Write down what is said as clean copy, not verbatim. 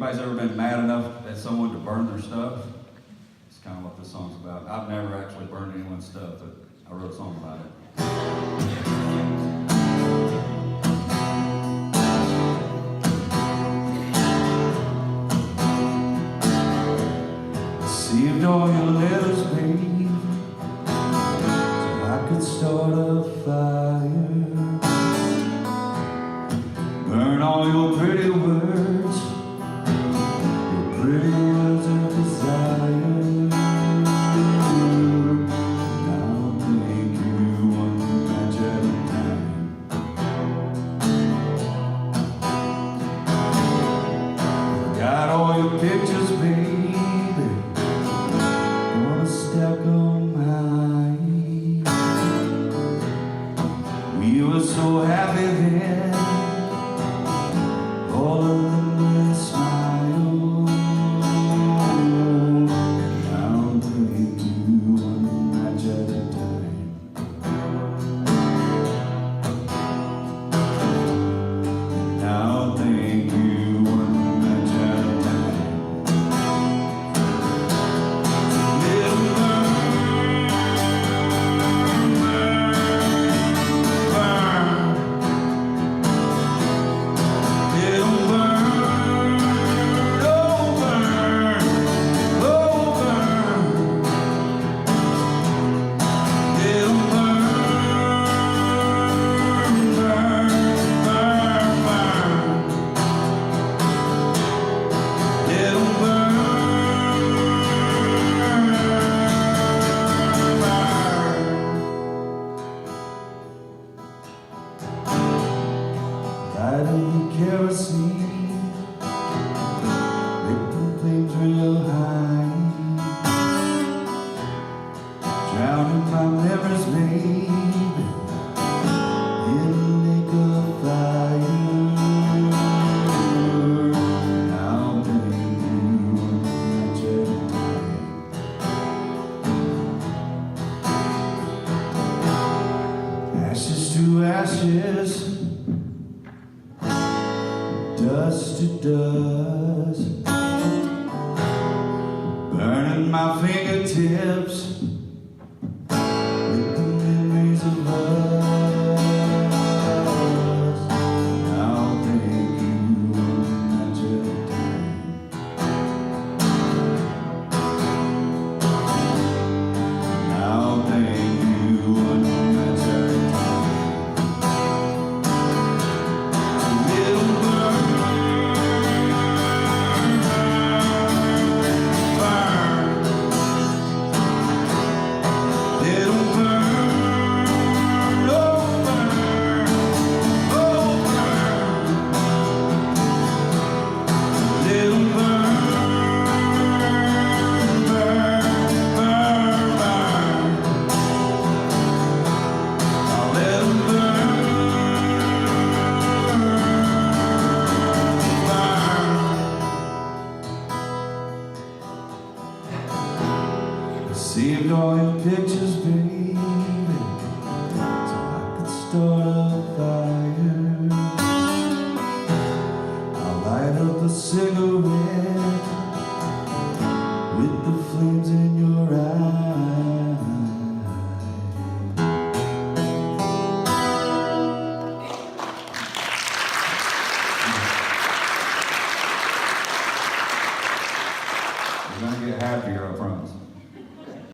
anybody's ever been mad enough at someone to burn their stuff? It's kind of what this song's about. I've never actually burned anyone's stuff, but I wrote a song about it. Received all your letters, babe, so I could start a fire. Burn all your pretty words, your pretty words of desire. I'll take you one match at a time. Got all your pictures, baby, wanna stack 'em high. We were so happy then, all of them with a smile. I'll take you one match at a time. I'll take you one match at a time. Little burn, burn, burn. Little burn, oh burn, oh burn. Little burn, burn, burn, burn. Little burn, burn. Light up the kerosene, make the flames real high. Drowning my memories, baby, in a lake of fire. I'll take you one match at a time. Ashes to ashes, dust to dust, burning my fingertips with the memories of us. I'll take you one match at a time. I'll take you one match at a time. Little burn, burn. Little burn, oh burn, oh burn. Little burn, burn, burn, burn. I'll let 'em burn, burn. Received all your pictures, baby, so I could start a fire. I'll light up a cigarette with the flames in your eyes. You're gonna get happier, I promise.